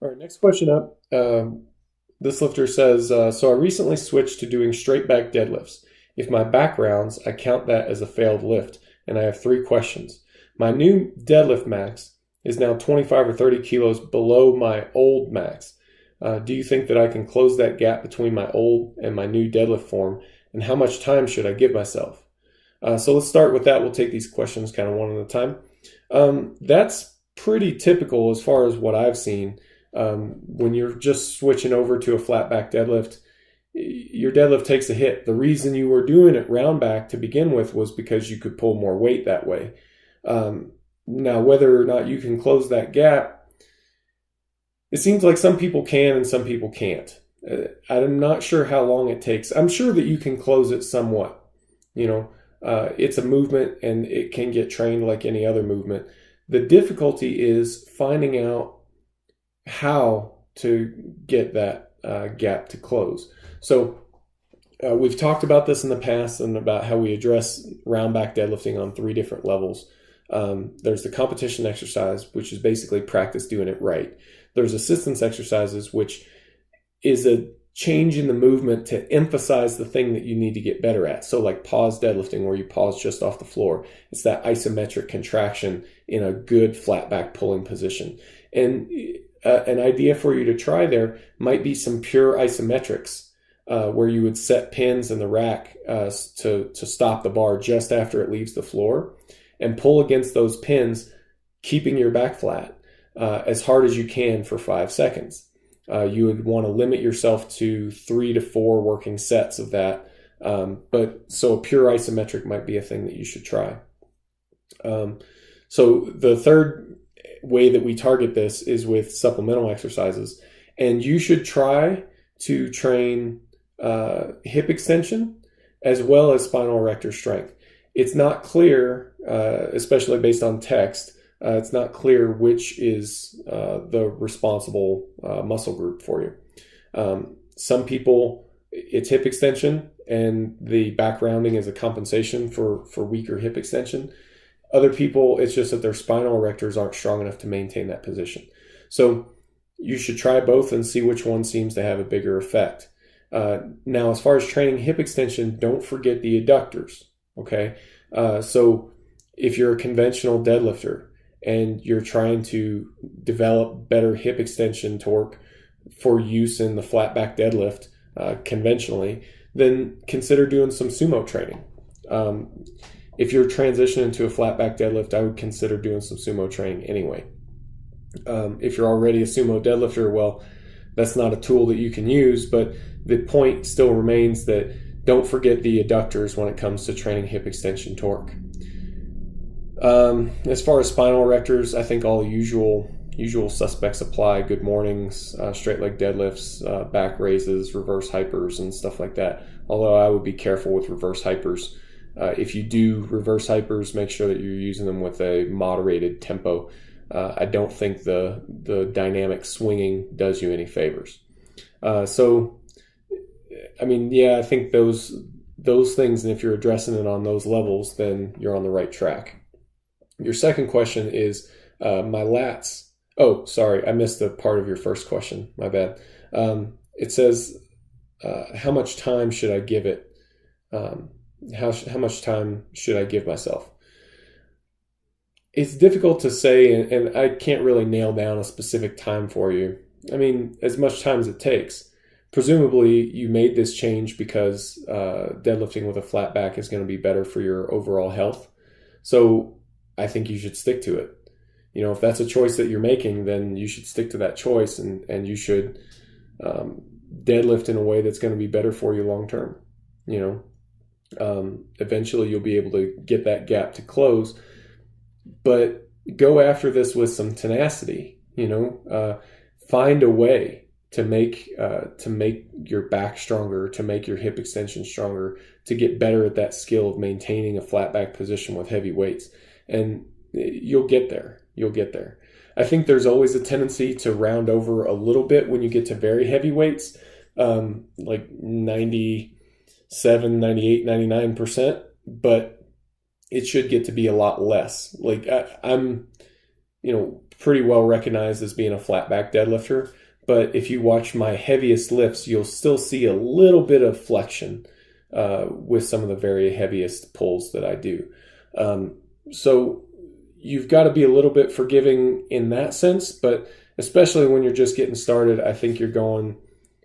All right, next question up. This lifter says, so I recently switched to doing straight back deadlifts. If my back rounds, I count that as a failed lift, and I have three questions. My new deadlift max is now 25 or 30 kilos below my old max. Do you think that I can close that gap between my old and my new deadlift form, and how much time should I give myself? So let's start with that. We'll take these questions kind of one at a time. That's pretty typical as far as what I've seen. When you're just switching over to a flat back deadlift, your deadlift takes a hit. The reason you were doing it round back to begin with was because you could pull more weight that way. Now, whether or not you can close that gap, it seems like some people can and some people can't. I'm not sure how long it takes. I'm sure that you can close it somewhat. You know, it's a movement and it can get trained like any other movement. The difficulty is finding out how to get that gap to close. So we've talked about this in the past and about how we address round back deadlifting on three different levels. There's the competition exercise, which is basically practice doing it right. There's assistance exercises, which is a change in the movement to emphasize the thing that you need to get better at. So like pause deadlifting, where you pause just off the floor. It's that isometric contraction in a good flat back pulling position. And an idea for you to try there might be some pure isometrics, where you would set pins in the rack to stop the bar just after it leaves the floor and pull against those pins, keeping your back flat as hard as you can for 5 seconds. You would want to limit yourself to 3 to 4 working sets of that. But so a pure isometric might be a thing that you should try. So the third way that we target this is with supplemental exercises. And you should try to train hip extension as well as spinal erector strength. It's not clear, especially based on text, it's not clear which is the responsible muscle group for you. Some people, it's hip extension, and the back rounding is a compensation for weaker hip extension. Other people, it's just that their spinal erectors aren't strong enough to maintain that position. So you should try both and see which one seems to have a bigger effect. Now, as far as training hip extension, don't forget the adductors, okay? So if you're a conventional deadlifter and you're trying to develop better hip extension torque for use in the flat back deadlift conventionally, then consider doing some sumo training. If you're transitioning to a flat back deadlift, I would consider doing some sumo training anyway. If you're already a sumo deadlifter, well, that's not a tool that you can use, but the point still remains that don't forget the adductors when it comes to training hip extension torque. As far as spinal erectors, I think all the usual suspects apply. Good mornings, straight leg deadlifts, back raises, reverse hypers, and stuff like that. Although I would be careful with reverse hypers. If you do reverse hypers, make sure that you're using them with a moderated tempo. I don't think the dynamic swinging does you any favors. So, I mean, yeah, I think those things, and if you're addressing it on those levels, then you're on the right track. Your second question is my lats. Oh, sorry, I missed a part of your first question. My bad. It says, how much time should I give it? How much time should I give myself? It's difficult to say, and I can't really nail down a specific time for you. I mean, as much time as it takes. Presumably, you made this change because deadlifting with a flat back is going to be better for your overall health. So I think you should stick to it. You know, if that's a choice that you're making, then you should stick to that choice, and you should deadlift in a way that's going to be better for you long term. You know, eventually you'll be able to get that gap to close, but go after this with some tenacity. You know, find a way to make your back stronger, to make your hip extension stronger, to get better at that skill of maintaining a flat back position with heavy weights, and you'll get there. You'll get there. I think there's always a tendency to round over a little bit when you get to very heavy weights, like 97, 98, 99%, but it should get to be a lot less. Like I'm, you know, pretty well recognized as being a flat back deadlifter. But if you watch my heaviest lifts, you'll still see a little bit of flexion with some of the very heaviest pulls that I do. So you've got to be a little bit forgiving in that sense, but especially when you're just getting started, I think you're going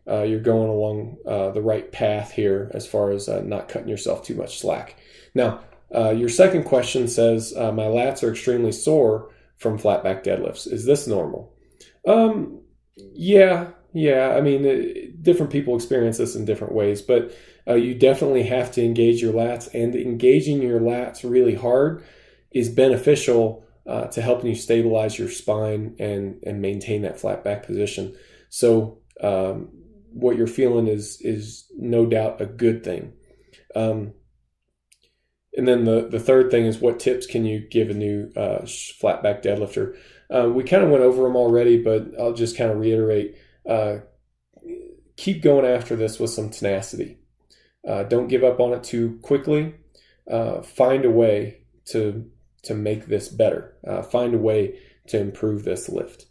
along the right path here as far as not cutting yourself too much slack. Now, your second question says, my lats are extremely sore from flat back deadlifts. Is this normal? Yeah. I mean, different people experience this in different ways, but you definitely have to engage your lats, and engaging your lats really hard is beneficial to helping you stabilize your spine and maintain that flat back position. So what you're feeling is no doubt a good thing. And then the third thing is, what tips can you give a new flat back deadlifter? We kind of went over them already, but I'll just kind of reiterate. Keep going after this with some tenacity. Don't give up on it too quickly. Find a way to make this better. Find a way to improve this lift.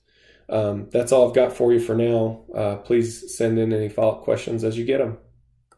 That's all I've got for you for now. Please send in any follow-up questions as you get them.